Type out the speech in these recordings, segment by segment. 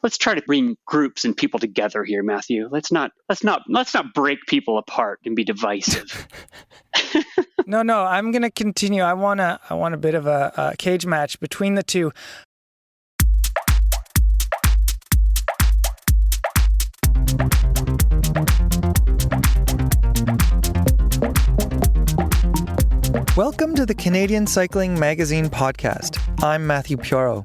let's try to bring groups and people together here, Matthew. Let's not break people apart and be divisive. No, I'm going to continue. I want a bit of a cage match between the two. Welcome to the Canadian Cycling Magazine podcast. I'm Matthew Pioro.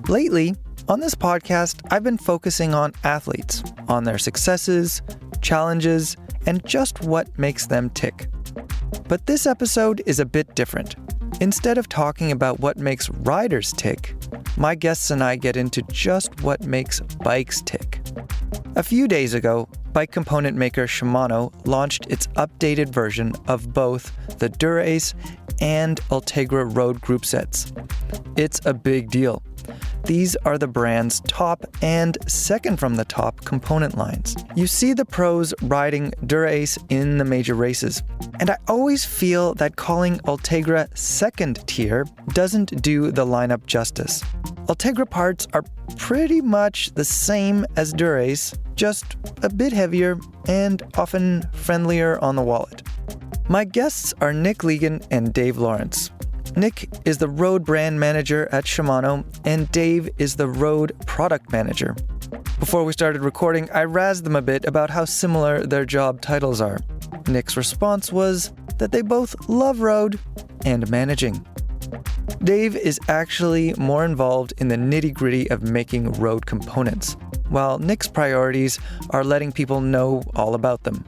Lately, on this podcast, I've been focusing on athletes, on their successes, challenges, and just what makes them tick. But this episode is a bit different. Instead of talking about what makes riders tick, my guests and I get into just what makes bikes tick. A few days ago, bike component maker Shimano launched its updated version of both the Dura-Ace and Ultegra road group sets. It's a big deal. These are the brand's top and second from the top component lines. You see the pros riding Dura-Ace in the major races, and I always feel that calling Ultegra second tier doesn't do the lineup justice. Ultegra parts are pretty much the same as Dura-Ace, just a bit heavier and often friendlier on the wallet. My guests are Nick Legan and Dave Lawrence. Nick is the road brand manager at Shimano, and Dave is the road product manager. Before we started recording, I razzed them a bit about how similar their job titles are. Nick's response was that they both love road and managing. Dave is actually more involved in the nitty-gritty of making road components, while Nick's priorities are letting people know all about them.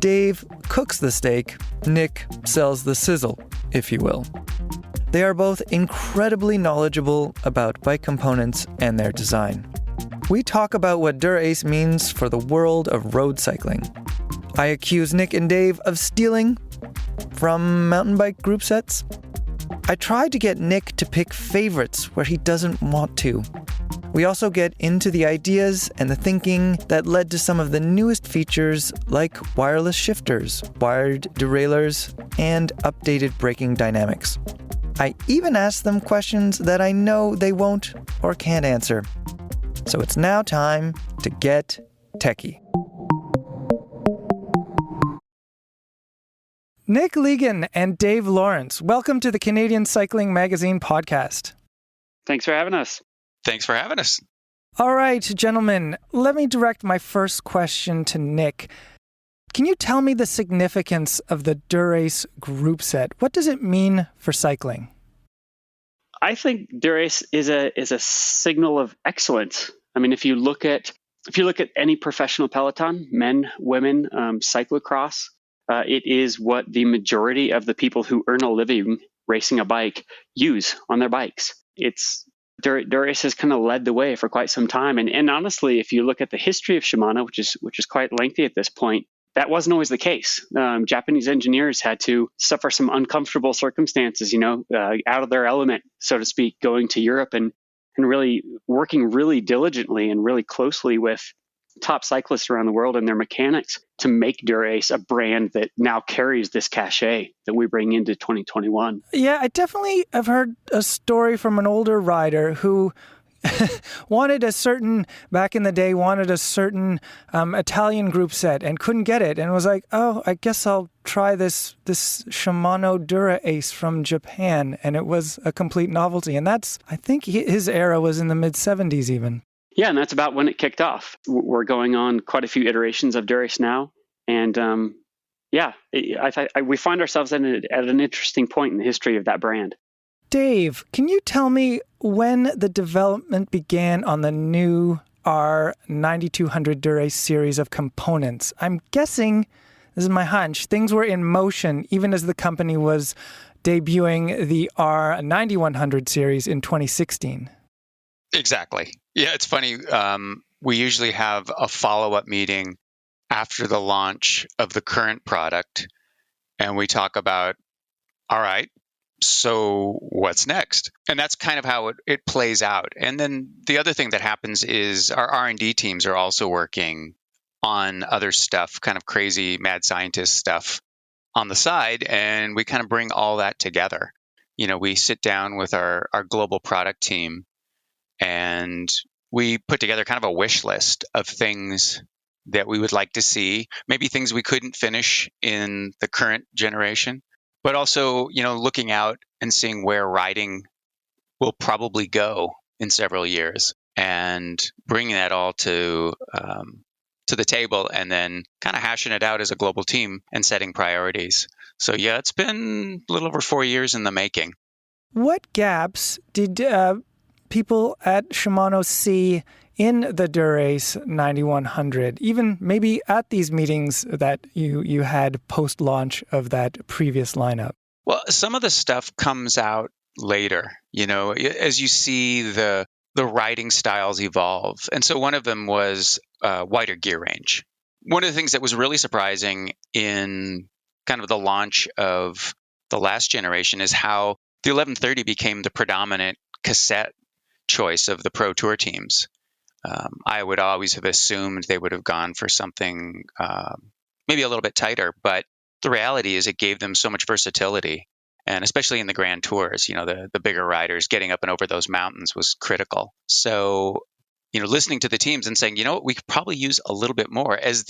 Dave cooks the steak, Nick sells the sizzle, if you will. They are both incredibly knowledgeable about bike components and their design. We talk about what Dura-Ace means for the world of road cycling. I accuse Nick and Dave of stealing from mountain bike group sets. I tried to get Nick to pick favorites where he doesn't want to. We also get into the ideas and the thinking that led to some of the newest features like wireless shifters, wired derailleurs, and updated braking dynamics. I even asked them questions that I know they won't or can't answer. So it's now time to get techie. Nick Legan and Dave Lawrence, welcome to the Canadian Cycling Magazine podcast. Thanks for having us. Thanks for having us. All right, gentlemen, let me direct my first question to Nick. Can you tell me the significance of the Dura-Ace group set? What does it mean for cycling? I think Dura-Ace is a signal of excellence. I mean, if you look at any professional peloton, men, women, cyclocross, it is what the majority of the people who earn a living racing a bike use on their bikes. Dura-Ace has kind of led the way for quite some time. And honestly, if you look at the history of Shimano, which is quite lengthy at this point, that wasn't always the case. Japanese engineers had to suffer some uncomfortable circumstances, out of their element, so to speak, going to Europe and really working really diligently and really closely with top cyclists around the world and their mechanics to make Dura-Ace a brand that now carries this cachet that we bring into 2021. Yeah, I definitely have heard a story from an older rider who wanted a certain Italian group set and couldn't get it and was like, oh, I guess I'll try this Shimano Dura-Ace from Japan. And it was a complete novelty. And I think his era was in the mid-70s even. Yeah, and that's about when it kicked off. We're going on quite a few iterations of Dura-Ace now. And we find ourselves at an interesting point in the history of that brand. Dave, can you tell me when the development began on the new R9200 Dura-Ace series of components? I'm guessing, this is my hunch, things were in motion even as the company was debuting the R9100 series in 2016. Exactly. Yeah, it's funny. We usually have a follow-up meeting after the launch of the current product, and we talk about, all right, so what's next? And that's kind of how it plays out. And then the other thing that happens is our R&D teams are also working on other stuff, kind of crazy mad scientist stuff on the side, and we kind of bring all that together. We sit down with our global product team and we put together kind of a wish list of things that we would like to see, maybe things we couldn't finish in the current generation, but also, looking out and seeing where riding will probably go in several years and bringing that all to the table and then kind of hashing it out as a global team and setting priorities. So yeah, it's been a little over 4 years in the making. What gaps did people at Shimano see in the Dura-Ace 9100, even maybe at these meetings that you had post-launch of that previous lineup? Well, some of the stuff comes out later, as you see the riding styles evolve. And so one of them was wider gear range. One of the things that was really surprising in kind of the launch of the last generation is how the 1130 became the predominant cassette choice of the Pro Tour teams. I would always have assumed they would have gone for something maybe a little bit tighter, but the reality is it gave them so much versatility. And especially in the Grand Tours, the bigger riders getting up and over those mountains was critical. So, listening to the teams and saying, we could probably use a little bit more as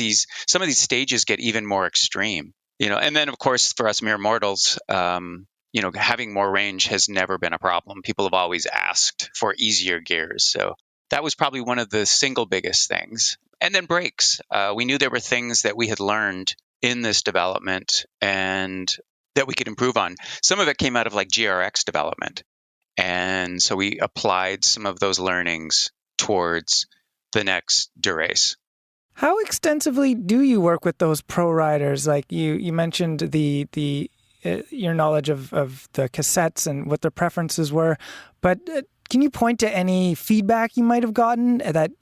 some of these stages get even more extreme. And then of course for us mere mortals, having more range has never been a problem. People have always asked for easier gears. So that was probably one of the single biggest things. And then brakes. We knew there were things that we had learned in this development and that we could improve on. Some of it came out of like GRX development. And so we applied some of those learnings towards the next Dura-Ace. How extensively do you work with those pro riders? Like you mentioned the your knowledge of the cassettes and what their preferences were, but can you point to any feedback you might have gotten that,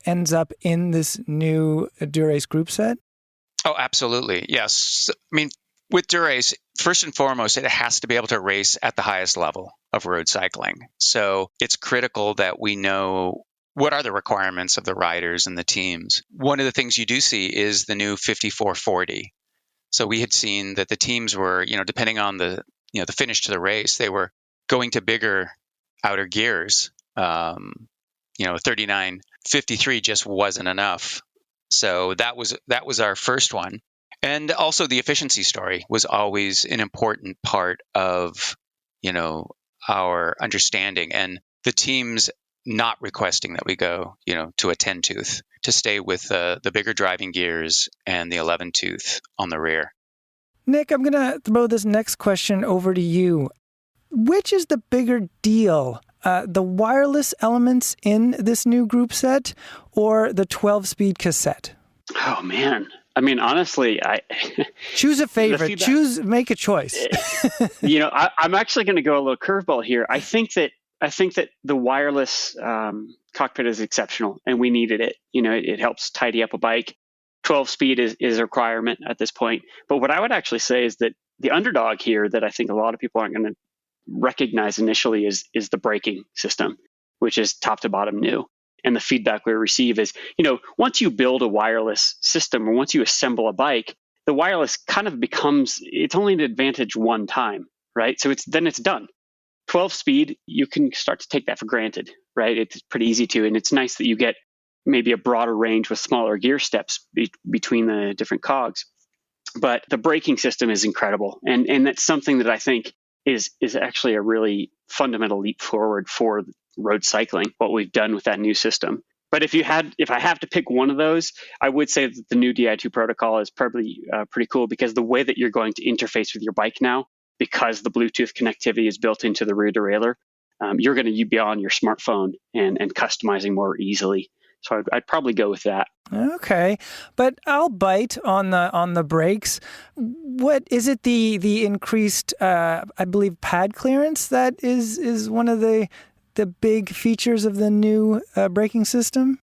ends up in this new Dura-Ace group set? Oh, absolutely. Yes. I mean, with Dura-Ace, first and foremost, it has to be able to race at the highest level of road cycling. So it's critical that we know what are the requirements of the riders and the teams. One of the things you do see is the new 5440. So we had seen that the teams were, depending on the finish to the race, they were going to bigger outer gears. 3953 just wasn't enough. So that was our first one. And also the efficiency story was always an important part of, our understanding, and the teams not requesting that we go, to a 10 tooth, to stay with the bigger driving gears and the 11 tooth on the rear. Nick, I'm going to throw this next question over to you. Which is the bigger deal? The wireless elements in this new group set or the 12-speed cassette? Oh, man. I mean, honestly, choose a favorite. Make a choice. I'm actually going to go a little curveball here. I think that the wireless cockpit is exceptional, and we needed it. It helps tidy up a bike. 12 speed is a requirement at this point. But what I would actually say is that the underdog here that I think a lot of people aren't going to recognize initially is the braking system, which is top to bottom new. And the feedback we receive is, once you build a wireless system or once you assemble a bike, the wireless kind of it's only an advantage one time, right? So it's done. 12 speed, you can start to take that for granted, right? It's pretty easy to, and it's nice that you get maybe a broader range with smaller gear steps between the different cogs. But the braking system is incredible. And that's something that I think is actually a really fundamental leap forward for road cycling, what we've done with that new system. But if I have to pick one of those, I would say that the new Di2 protocol is probably pretty cool, because the way that you're going to interface with your bike now, because the Bluetooth connectivity is built into the rear derailleur, you're going to be on your smartphone and customizing more easily. So I'd probably go with that. Okay, but I'll bite on the brakes. What is it? The increased, I believe, pad clearance that is one of the big features of the new braking system?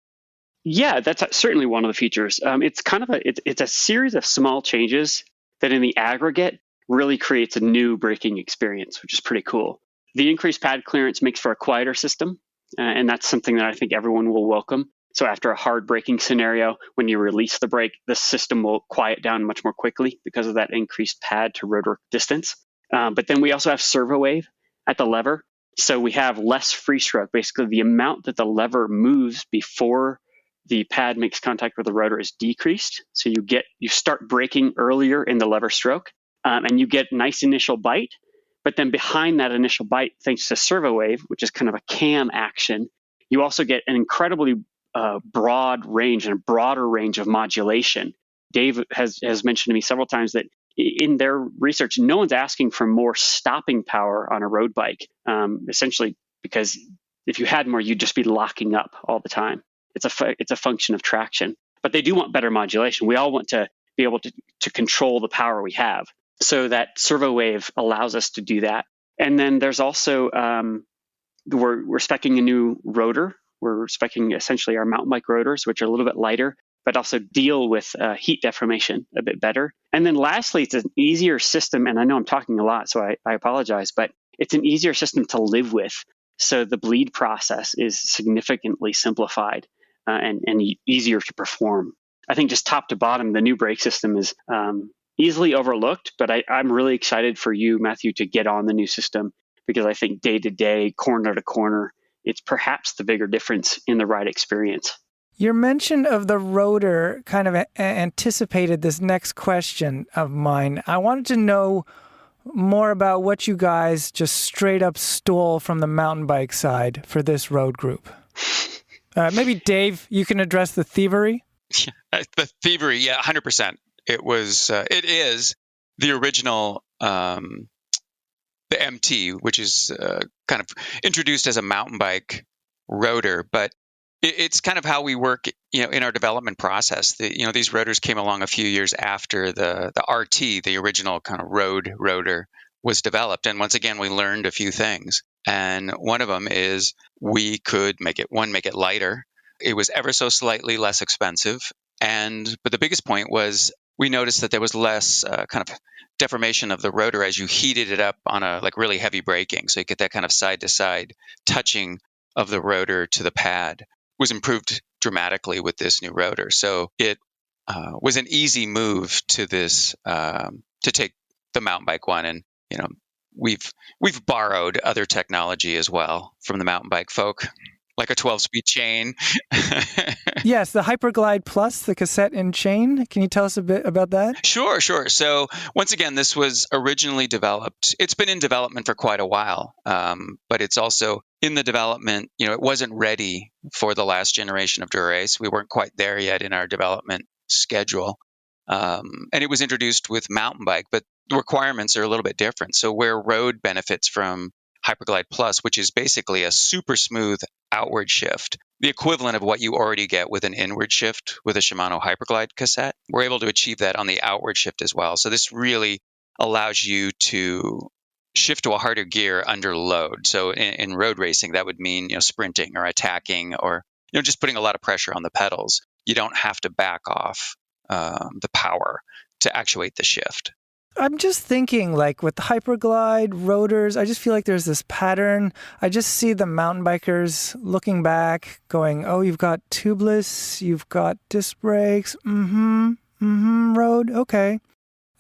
Yeah, that's certainly one of the features. It's kind of it's a series of small changes that in the aggregate really creates a new braking experience, which is pretty cool. The increased pad clearance makes for a quieter system, and that's something that I think everyone will welcome. So after a hard braking scenario, when you release the brake, the system will quiet down much more quickly because of that increased pad to rotor distance. But then we also have servo wave at the lever. So we have less free stroke. Basically, the amount that the lever moves before the pad makes contact with the rotor is decreased. So you start braking earlier in the lever stroke, and you get nice initial bite. But then behind that initial bite, thanks to servo wave, which is kind of a cam action, you also get an incredibly broad range and a broader range of modulation. Dave has mentioned to me several times that in their research, no one's asking for more stopping power on a road bike, essentially because if you had more, you'd just be locking up all the time. It's a function of traction. But they do want better modulation. We all want to be able to control the power we have. So that servo wave allows us to do that. And then there's also, we're speccing a new rotor. We're speccing essentially our mountain bike rotors, which are a little bit lighter, but also deal with heat deformation a bit better. And then lastly, it's an easier system. And I know I'm talking a lot, so I apologize, but it's an easier system to live with. So the bleed process is significantly simplified and easier to perform. I think just top to bottom, the new brake system is easily overlooked, but I'm really excited for you, Matthew, to get on the new system because I think day to day, corner to corner, it's perhaps the bigger difference in the ride experience. Your mention of the rotor kind of anticipated this next question of mine. I wanted to know more about what you guys just straight up stole from the mountain bike side for this road group. Maybe Dave, you can address the thievery. The thievery, yeah, 100%. It is the original, the MT, which is kind of introduced as a mountain bike rotor, but it's kind of how we work, in our development process. These rotors came along a few years after the RT, the original kind of road rotor, was developed. And once again, we learned a few things. And one of them is we could make it lighter. It was ever so slightly less expensive. But the biggest point was we noticed that there was less kind of deformation of the rotor as you heated it up on a really heavy braking. So you get that kind of side to side touching of the rotor to the pad. Was improved dramatically with this new rotor. So it was an easy move to this to take the mountain bike one, and we've borrowed other technology as well from the mountain bike folk, like a 12-speed chain. Yes, the Hyperglide Plus, the cassette and chain. Can you tell us a bit about that? Sure. So once again, this was originally developed. It's been in development for quite a while, but it's also in the development. It wasn't ready for the last generation of Dura-Ace. We weren't quite there yet in our development schedule. And it was introduced with mountain bike, but the requirements are a little bit different. So where road benefits from Hyperglide Plus, which is basically a super smooth outward shift, the equivalent of what you already get with an inward shift with a Shimano Hyperglide cassette. We're able to achieve that on the outward shift as well. So this really allows you to shift to a harder gear under load. So in road racing, that would mean sprinting or attacking or just putting a lot of pressure on the pedals. You don't have to back off the power to actuate the shift. I'm just thinking, like with the Hyperglide rotors, I just feel like there's this pattern. I just see the mountain bikers looking back, going, "Oh, you've got tubeless, you've got disc brakes, road, okay."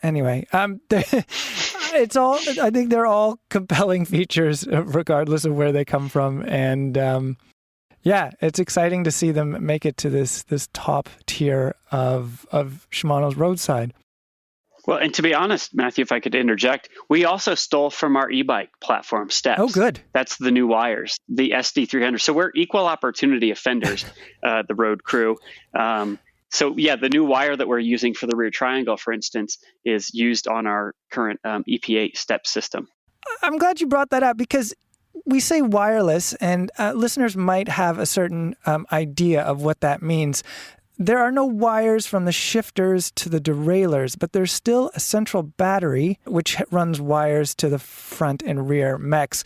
Anyway, it's all. I think they're all compelling features, regardless of where they come from, and yeah, it's exciting to see them make it to this top tier of Shimano's roadside. Well, and to be honest, Matthew, if I could interject, we also stole from our e-bike platform, Steps. Oh, good. That's the new wires, the SD300. So we're equal opportunity offenders, the road crew. So yeah, the new wire that we're using for the rear triangle, for instance, is used on our current EP8 Step system. I'm glad you brought that up because we say wireless, and listeners might have a certain idea of what that means. There are no wires from the shifters to the derailleurs, but there's still a central battery which runs wires to the front and rear mechs.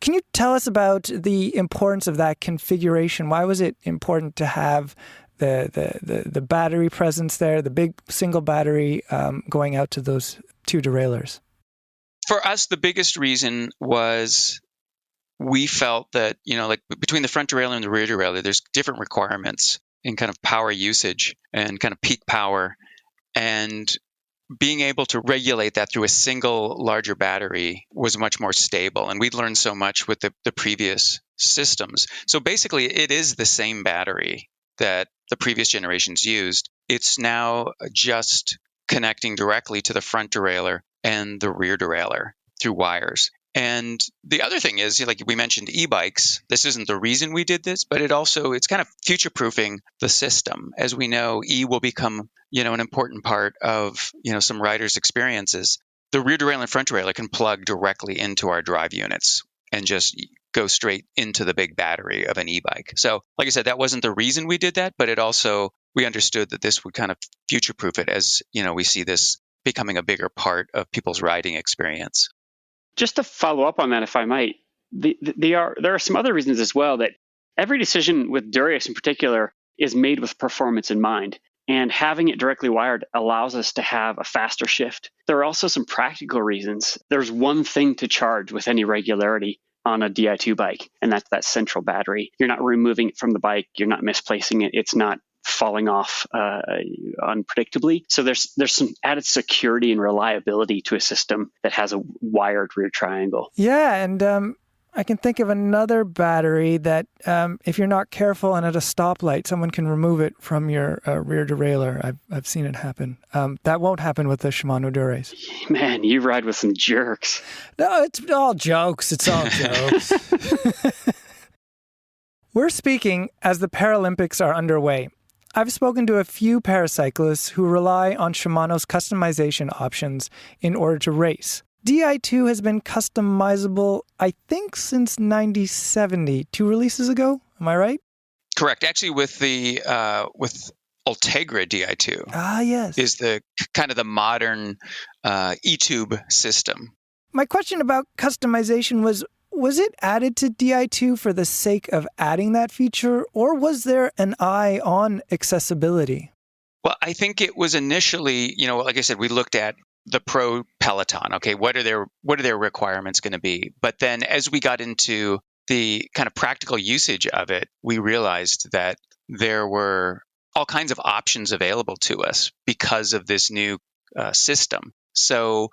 Can you tell us about the importance of that configuration? Why was it important to have the battery presence there, the big single battery going out to those two derailleurs? For us, the biggest reason was we felt that, like between the front derailleur and the rear derailleur, there's different requirements in kind of power usage and kind of peak power. And being able to regulate that through a single larger battery was much more stable. And we'd learned so much with the previous systems. So basically, it is the same battery that the previous generations used. It's now just connecting directly to the front derailleur and the rear derailleur through wires. And the other thing is, like we mentioned, e-bikes. This isn't the reason we did this, but it's kind of future-proofing the system. As we know, will become, an important part of, some riders' experiences. The rear derailleur and front derailleur can plug directly into our drive units and just go straight into the big battery of an e-bike. So, like I said, that wasn't the reason we did that, but we understood that this would kind of future-proof it as, we see this becoming a bigger part of people's riding experience. Just to follow up on that, if I might, there are some other reasons as well that every decision with Dura-Ace in particular is made with performance in mind. And having it directly wired allows us to have a faster shift. There are also some practical reasons. There's one thing to charge with any regularity on a Di2 bike, and that's that central battery. You're not removing it from the bike. You're not misplacing it. It's not falling off unpredictably. So there's some added security and reliability to a system that has a wired rear triangle. Yeah, and I can think of another battery that if you're not careful and at a stoplight, someone can remove it from your rear derailleur. I've seen it happen. That won't happen with the Shimano Dura-Ace. Man, you ride with some jerks. No, it's all jokes. It's all jokes. We're speaking as the Paralympics are underway. I've spoken to a few paracyclists who rely on Shimano's customization options in order to race. Di2 has been customizable, I think, since 1970, 2 releases ago. Am I right? Correct. Actually, with Ultegra Di2, yes, is the kind of the modern e-tube system. My question about customization was it added to Di2 for the sake of adding that feature, or was there an eye on accessibility? Well, I think it was initially, like I said, we looked at the pro peloton. Okay, what are their requirements going to be? But then as we got into the kind of practical usage of it, we realized that there were all kinds of options available to us because of this new system. So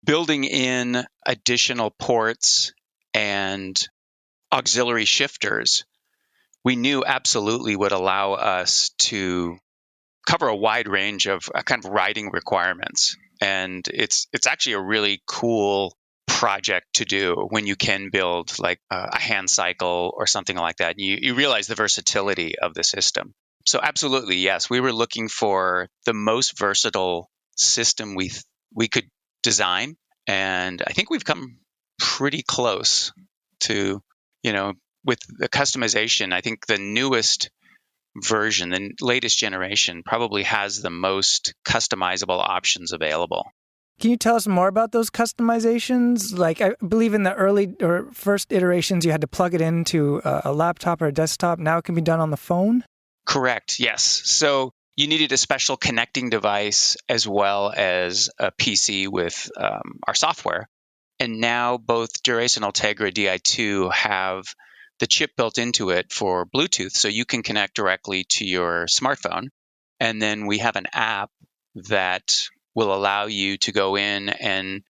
building in additional ports and auxiliary shifters, we knew absolutely would allow us to cover a wide range of kind of riding requirements. And it's actually a really cool project to do when you can build like a hand cycle or something like that. You realize the versatility of the system. So absolutely, yes, we were looking for the most versatile system we could design. And I think we've come pretty close to, with the customization. I think the newest version, the latest generation, probably has the most customizable options available. Can you tell us more about those customizations? Like, I believe in the early or first iterations, you had to plug it into a laptop or a desktop. Now it can be done on the phone? Correct, yes. So you needed a special connecting device as well as a PC with our software. And now both Dura-Ace and Ultegra Di2 have the chip built into it for Bluetooth, so you can connect directly to your smartphone. And then we have an app that will allow you to go in and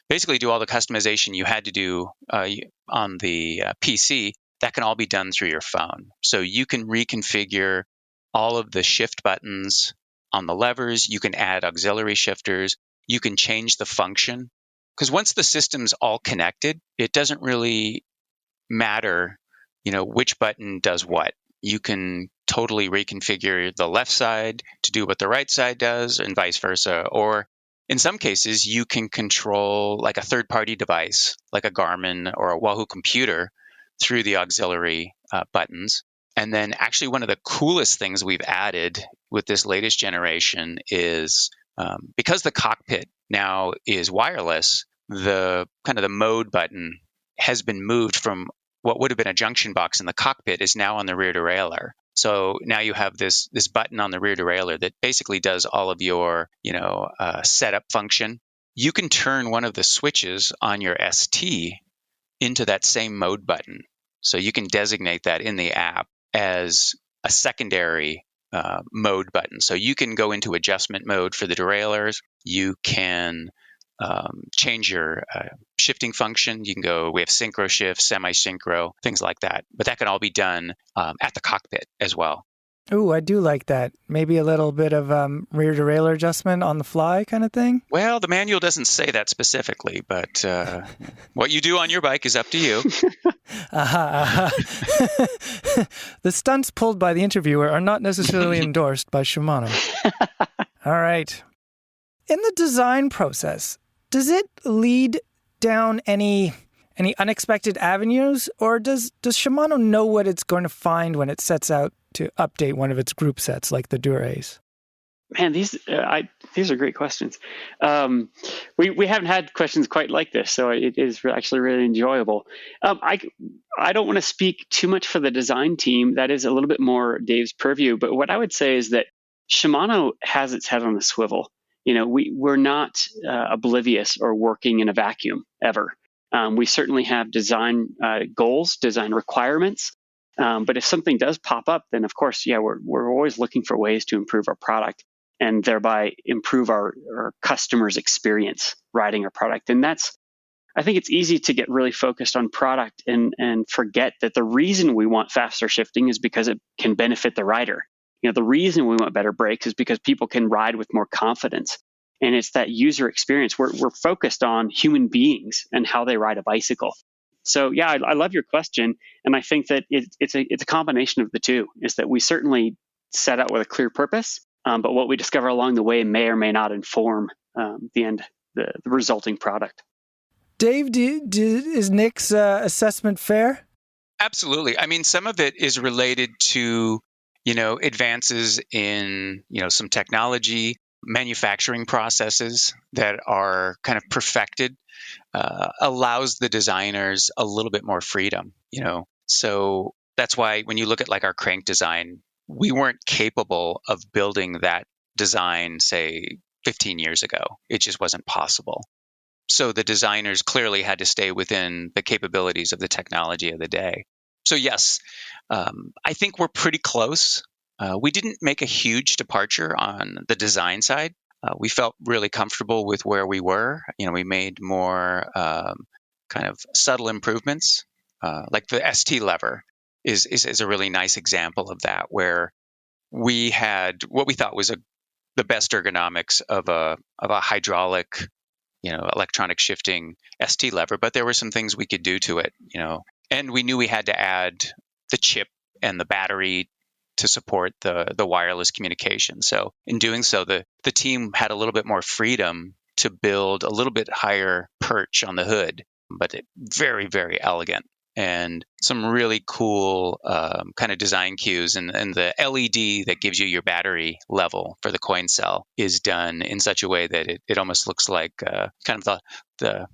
basically do all the customization you had to do on the PC. That can all be done through your phone. So you can reconfigure all of the shift buttons on the levers. You can add auxiliary shifters. You can change the function. Because once the system's all connected, it doesn't really matter, which button does what. You can totally reconfigure the left side to do what the right side does and vice versa. Or in some cases, you can control like a third-party device, like a Garmin or a Wahoo computer through the auxiliary buttons. And then actually one of the coolest things we've added with this latest generation is because the cockpit now is wireless, the kind of the mode button has been moved from what would have been a junction box in the cockpit is now on the rear derailleur. So now you have this button on the rear derailleur that basically does all of your setup function. You can turn one of the switches on your ST into that same mode button. So you can designate that in the app as a secondary mode button. So you can go into adjustment mode for the derailleurs. You can change your shifting function. You can go, we have synchro shift, semi-synchro, things like that. But that can all be done at the cockpit as well. Ooh, I do like that. Maybe a little bit of rear derailleur adjustment on the fly kind of thing? Well, the manual doesn't say that specifically, but what you do on your bike is up to you. The stunts pulled by the interviewer are not necessarily endorsed by Shimano. All right. In the design process, does it lead down any unexpected avenues, or does Shimano know what it's going to find when it sets out to update one of its group sets like the Dura-Ace? Man, these are great questions. We haven't had questions quite like this, so it is actually really enjoyable. I don't want to speak too much for the design team. That is a little bit more Dave's purview. But what I would say is that Shimano has its head on the swivel. We're not oblivious or working in a vacuum ever. We certainly have design goals, design requirements. But if something does pop up, then of course, we're always looking for ways to improve our product and thereby improve our customers' experience riding our product. And I think it's easy to get really focused on product and forget that the reason we want faster shifting is because it can benefit the rider. The reason we want better brakes is because people can ride with more confidence. And it's that user experience. We're focused on human beings and how they ride a bicycle. So yeah, I love your question, and I think that it's a combination of the two. Is that we certainly set out with a clear purpose, but what we discover along the way may or may not inform the resulting product. Dave, is Nick's assessment fair? Absolutely. I mean, some of it is related to advances in some technology, manufacturing processes that are kind of perfected. Allows the designers a little bit more freedom, So that's why when you look at like our crank design, we weren't capable of building that design, say, 15 years ago. It just wasn't possible. So the designers clearly had to stay within the capabilities of the technology of the day. So yes, I think we're pretty close. We didn't make a huge departure on the design side. We felt really comfortable with where we were. We made more kind of subtle improvements, like the ST lever is a really nice example of that, where we had what we thought was the best ergonomics of a hydraulic, electronic shifting ST lever, but there were some things we could do to it, and we knew we had to add the chip and the battery to support the wireless communication. So in doing so, the team had a little bit more freedom to build a little bit higher perch on the hood, but very, very elegant and some really cool kind of design cues. And the LED that gives you your battery level for the coin cell is done in such a way that it almost looks like kind of the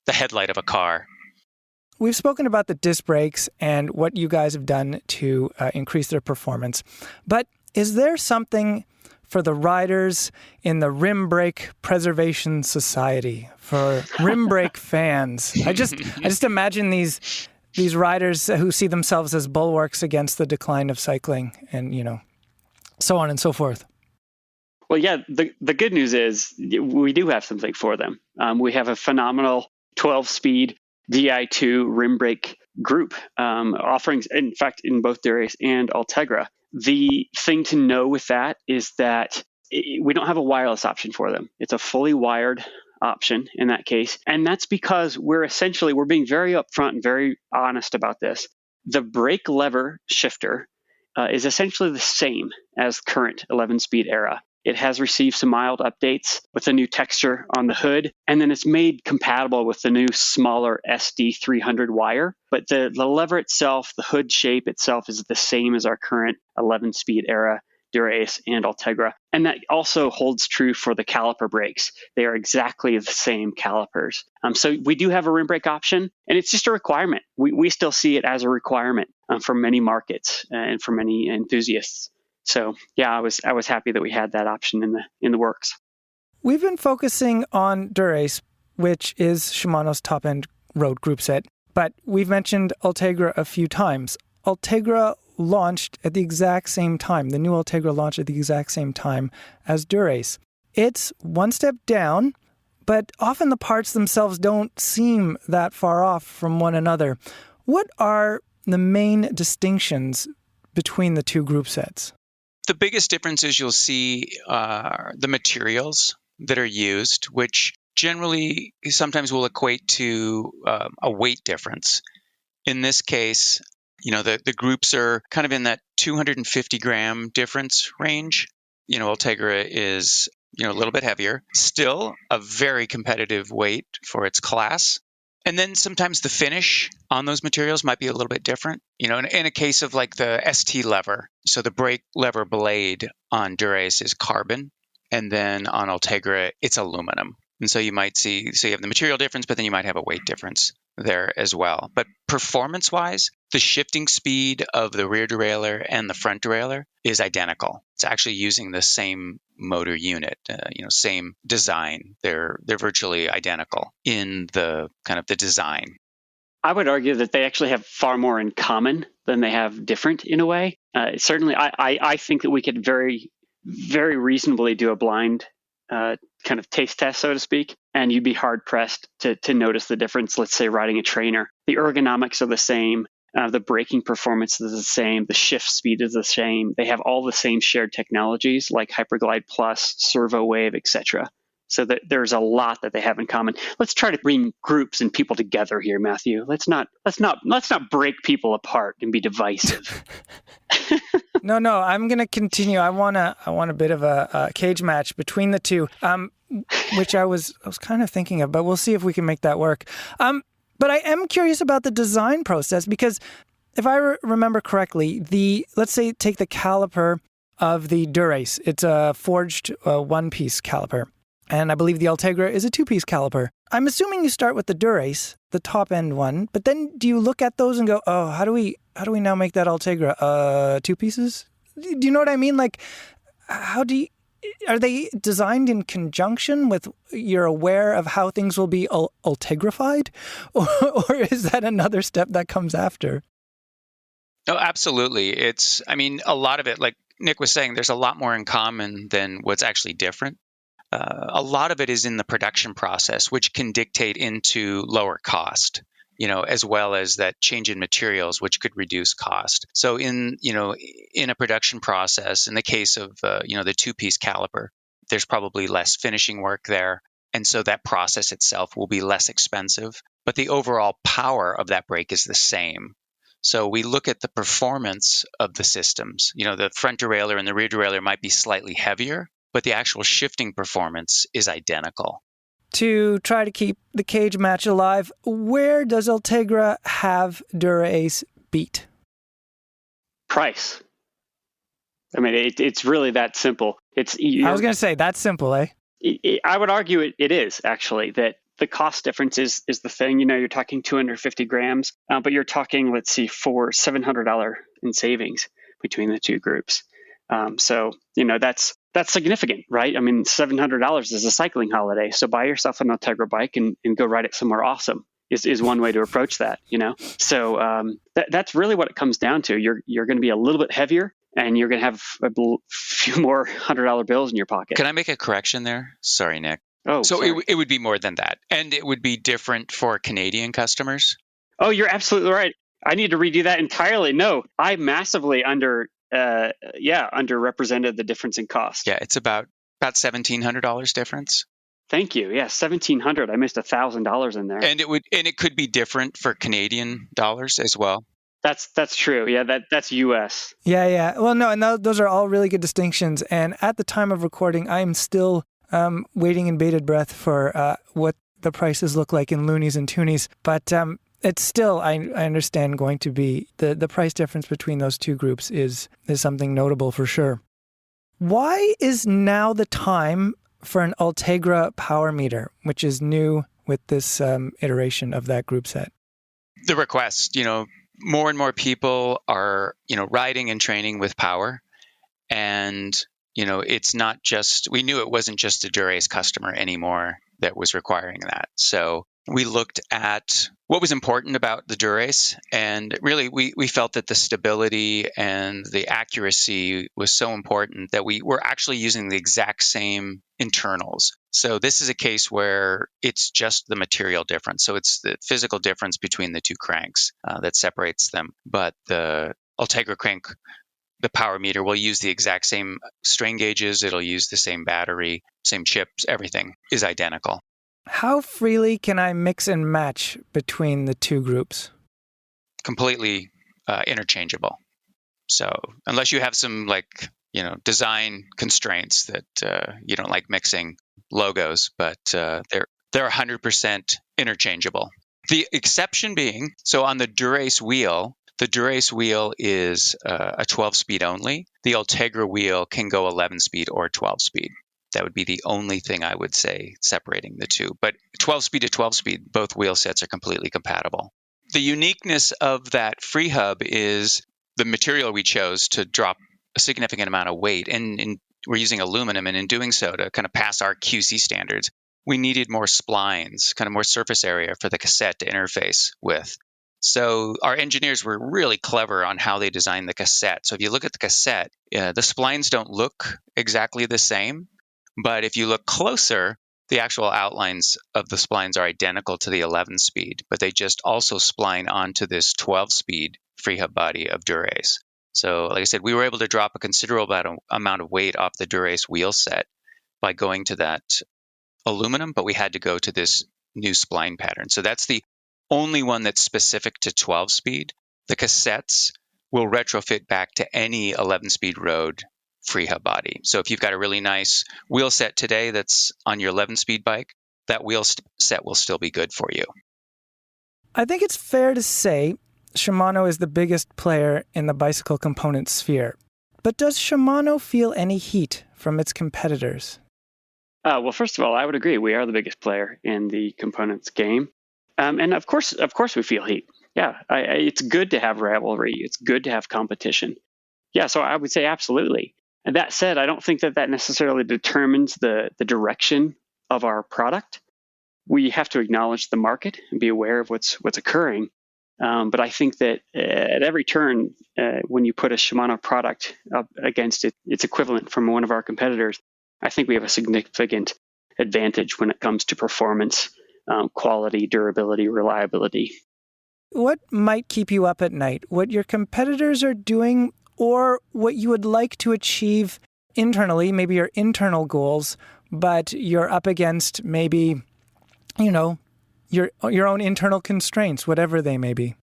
headlight of a car. We've spoken about the disc brakes and what you guys have done to increase their performance. But is there something for the riders in the Rim Brake Preservation Society, for rim brake fans? I just imagine these riders who see themselves as bulwarks against the decline of cycling and, so on and so forth. Well, yeah, the good news is we do have something for them. We have a phenomenal 12-speed Di2 rim brake group offerings, in fact, in both Dura-Ace and Ultegra. The thing to know with that is that we don't have a wireless option for them. It's a fully wired option in that case. And that's because we're being very upfront and very honest about this. The brake lever shifter is essentially the same as current 11-speed era. It has received some mild updates with a new texture on the hood, and then it's made compatible with the new smaller SD300 wire. But the lever itself, the hood shape itself, is the same as our current 11-speed era Dura-Ace and Ultegra. And that also holds true for the caliper brakes. They are exactly the same calipers. So we do have a rim brake option, and it's just a requirement. We still see it as a requirement for many markets and for many enthusiasts. So yeah, I was happy that we had that option in the works. We've been focusing on Dura-Ace, which is Shimano's top-end road group set, but we've mentioned Ultegra a few times. Ultegra launched at the exact same time. The new Ultegra launched at the exact same time as Dura-Ace. It's one step down, but often the parts themselves don't seem that far off from one another. What are the main distinctions between the two group sets? The biggest differences you'll see are the materials that are used, which generally sometimes will equate to a weight difference. In this case, the groups are kind of in that 250 gram difference range. Ultegra is, a little bit heavier, still a very competitive weight for its class. And then sometimes the finish on those materials might be a little bit different. In a case of like the ST lever, so the brake lever blade on Dura-Ace is carbon, and then on Ultegra, it's aluminum. And so you might see, so you have the material difference, but then you might have a weight difference there as well. But performance-wise, the shifting speed of the rear derailleur and the front derailleur is identical. It's actually using the same motor unit, same design. They're virtually identical in the kind of the design. I would argue that they actually have far more in common than they have different in a way. Certainly, I think that we could very, very reasonably do a blind kind of taste test, so to speak, and you'd be hard pressed to notice the difference. Let's say riding a trainer, the ergonomics are the same, the braking performance is the same, the shift speed is the same. They have all the same shared technologies like Hyperglide Plus, Servo Wave, etc. So that there's a lot that they have in common. Let's try to bring groups and people together here, Matthew. Let's not break people apart and be divisive. No, I'm going to continue. I want a bit of a cage match between the two, which I was kind of thinking of, but we'll see if we can make that work. But I am curious about the design process because if I remember correctly, let's say take the caliper of the Dura-Ace. It's a forged one-piece caliper. And I believe the Ultegra is a two-piece caliper. I'm assuming you start with the Dura-Ace, the top-end one, but then do you look at those and go, oh, how do we now make that Ultegra two pieces? Do you know what I mean? Like, are they designed in conjunction with, you're aware of how things will be Ultegrafied? Or is that another step that comes after? No, absolutely. A lot of it, like Nick was saying, there's a lot more in common than what's actually different. A lot of it is in the production process, which can dictate into lower cost, as well as that change in materials, which could reduce cost. So in a production process, in the case of, the two-piece caliper, there's probably less finishing work there. And so that process itself will be less expensive, but the overall power of that brake is the same. So we look at the performance of the systems. The front derailleur and the rear derailleur might be slightly heavier, but the actual shifting performance is identical. To try to keep the cage match alive, where does Ultegra have Dura-Ace beat? Price. I mean, it's really that simple. I was going to say, that's simple, eh? I would argue it is, actually, that the cost difference is the thing. You're talking 250 grams, but you're talking, let's see, for $700 in savings between the two groups. So that's significant, right? I mean, $700 is a cycling holiday. So buy yourself an Ultegra bike and go ride it somewhere awesome is one way to approach that, So that's really what it comes down to. You're going to be a little bit heavier and you're going to have a few more $100 bills in your pocket. Can I make a correction there? Sorry, Nick. Oh, so it would be more than that. And it would be different for Canadian customers. Oh, you're absolutely right. I need to redo that entirely. No, I massively underrepresented the difference in cost. Yeah, it's about $1,700 difference. Thank you. Yeah, $1,700. I missed $1,000 in there. And it could be different for Canadian dollars as well. That's true. Yeah, that's US. Yeah. Well, no, and those are all really good distinctions. And at the time of recording, I'm still waiting in bated breath for what the prices look like in loonies and toonies. But it's still, I understand, going to be the price difference between those two groups is something notable for sure. Why is now the time for an Ultegra power meter, which is new with this iteration of that group set? The request, more and more people are, riding and training with power. And, it's not just, we knew it wasn't just a Dura-Ace customer anymore that was requiring that. So we looked at what was important about the Dura-Ace. And really, we felt that the stability and the accuracy was so important that we were actually using the exact same internals. So this is a case where it's just the material difference. So it's the physical difference between the two cranks that separates them. But the Ultegra crank, the power meter, will use the exact same strain gauges. It'll use the same battery, same chips, everything is identical. How freely can I mix and match between the two groups? Completely interchangeable. So unless you have some design constraints that you don't like mixing logos, but they're 100% interchangeable. The exception being, so on the Dura-Ace wheel, the Dura-Ace wheel is a 12-speed only. The Ultegra wheel can go 11-speed or 12-speed. That would be the only thing I would say separating the two. But 12-speed to 12-speed, both wheel sets are completely compatible. The uniqueness of that free hub is the material we chose to drop a significant amount of weight. And we're using aluminum, and in doing so, to kind of pass our QC standards, we needed more splines, kind of more surface area for the cassette to interface with. So our engineers were really clever on how they designed the cassette. So if you look at the cassette, the splines don't look exactly the same. But if you look closer, the actual outlines of the splines are identical to the 11-speed, but they just also spline onto this 12-speed free hub body of Dura-Ace. So like I said, we were able to drop a considerable amount of weight off the Dura-Ace wheel set by going to that aluminum, but we had to go to this new spline pattern. So that's the only one that's specific to 12-speed. The cassettes will retrofit back to any 11-speed road free hub body. So if you've got a really nice wheel set today that's on your 11-speed bike, that wheel set will still be good for you. I think it's fair to say Shimano is the biggest player in the bicycle component sphere. But does Shimano feel any heat from its competitors? Well, first of all, I would agree. We are the biggest player in the components game. And of course we feel heat. Yeah, it's good to have rivalry. It's good to have competition. Yeah, so I would say absolutely. And that said, I don't think that necessarily determines the direction of our product. We have to acknowledge the market and be aware of what's occurring. But I think that at every turn, when you put a Shimano product up against its equivalent from one of our competitors, I think we have a significant advantage when it comes to performance, quality, durability, reliability. What might keep you up at night? What your competitors are doing, or what you would like to achieve internally, maybe your internal goals, but you're up against maybe, your own internal constraints, whatever they may be?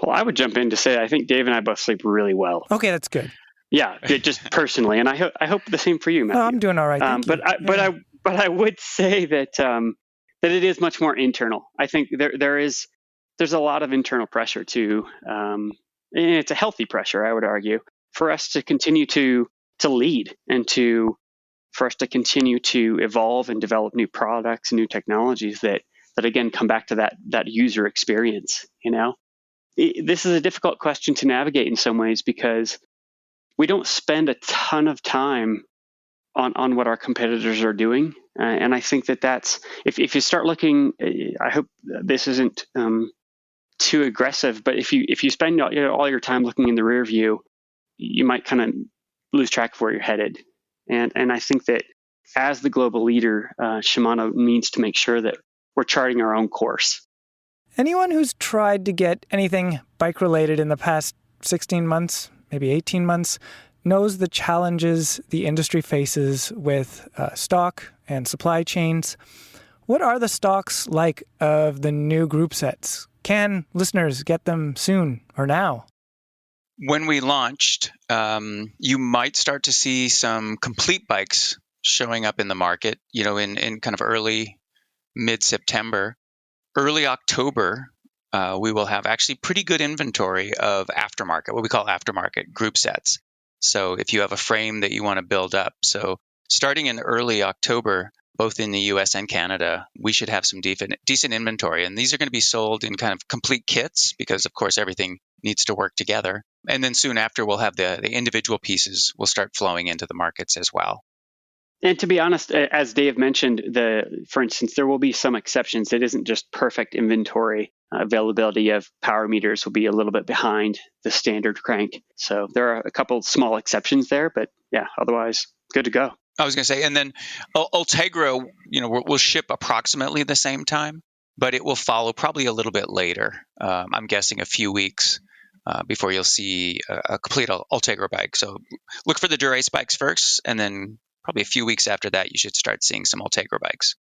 Well, I would jump in to say I think Dave and I both sleep really well. Okay, that's good. Yeah, just personally, and I hope the same for you, Matthew. Oh, I'm doing all right. But I would say that that it is much more internal. I think there's a lot of internal pressure to. It's a healthy pressure, I would argue, for us to continue to lead and for us to continue to evolve and develop new products and new technologies that again come back to that user experience. This is a difficult question to navigate in some ways because we don't spend a ton of time on what our competitors are doing, and I think that's if you start looking. I hope this isn't too aggressive, but if you spend all your time looking in the rear view, you might kind of lose track of where you're headed. And I think that as the global leader, Shimano needs to make sure that we're charting our own course. Anyone who's tried to get anything bike-related in the past 16 months, maybe 18 months, knows the challenges the industry faces with stock and supply chains. What are the stocks like of the new group sets? Can listeners get them soon or now? When we launched, you might start to see some complete bikes showing up in the market, in kind of early, mid-September. Early October, we will have actually pretty good inventory of aftermarket, what we call aftermarket group sets. So if you have a frame that you want to build up. So starting in early October, both in the US and Canada, we should have some decent inventory. And these are going to be sold in kind of complete kits because, of course, everything needs to work together. And then soon after, we'll have the individual pieces will start flowing into the markets as well. And to be honest, as Dave mentioned, for instance, there will be some exceptions. It isn't just perfect inventory. Availability of power meters will be a little bit behind the standard crank. So there are a couple small exceptions there, but yeah, otherwise good to go. I was going to say, and then Ultegra, will ship approximately the same time, but it will follow probably a little bit later. I'm guessing a few weeks before you'll see a complete Ultegra bike. So look for the Dura-Ace bikes first, and then probably a few weeks after that, you should start seeing some Ultegra bikes.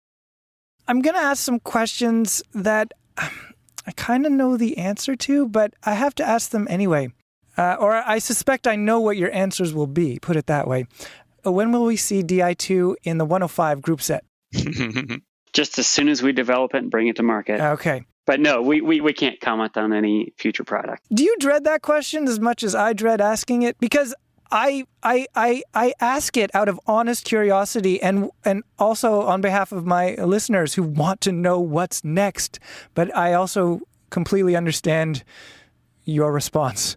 I'm going to ask some questions that I kind of know the answer to, but I have to ask them anyway. Or I suspect I know what your answers will be, put it that way. When will we see Di2 in the 105 group set? Just as soon as we develop it and bring it to market. Okay. But no, we can't comment on any future product. Do you dread that question as much as I dread asking it? Because I ask it out of honest curiosity and also on behalf of my listeners who want to know what's next. But I also completely understand your response.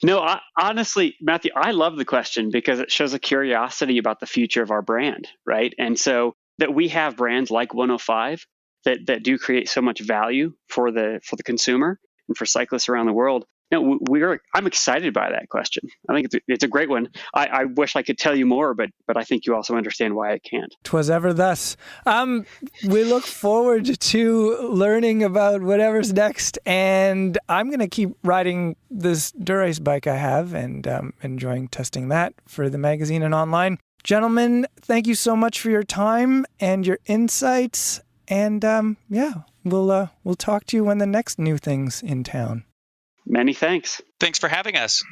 No, honestly, Matthew, I love the question because it shows a curiosity about the future of our brand, right? And so that we have brands like 105 that do create so much value for the consumer and for cyclists around the world. I'm excited by that question. I think it's a great one. I wish I could tell you more, but I think you also understand why I can't. 'Twas ever thus. We look forward to learning about whatever's next, and I'm going to keep riding this Dura-Ace bike I have and enjoying testing that for the magazine and online. Gentlemen, thank you so much for your time and your insights, and we'll talk to you when the next new thing's in town. Many thanks. Thanks for having us.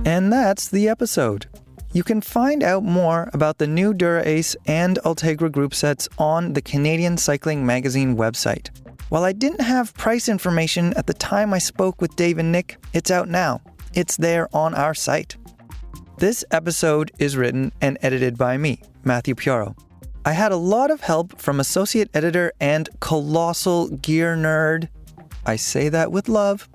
And that's the episode. You can find out more about the new Dura-Ace and Ultegra group sets on the Canadian Cycling Magazine website. While I didn't have price information at the time I spoke with Dave and Nick, it's out now. It's there on our site. This episode is written and edited by me, Matthew Pioro. I had a lot of help from associate editor and colossal gear nerd, I say that with love,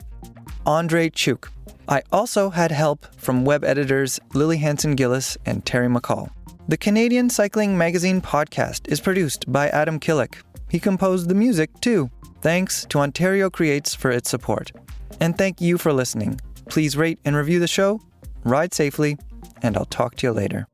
Andre Chuk. I also had help from web editors Lily Hanson-Gillis and Terry McCall. The Canadian Cycling Magazine podcast is produced by Adam Killick. He composed the music too. Thanks to Ontario Creates for its support. And thank you for listening. Please rate and review the show, ride safely, and I'll talk to you later.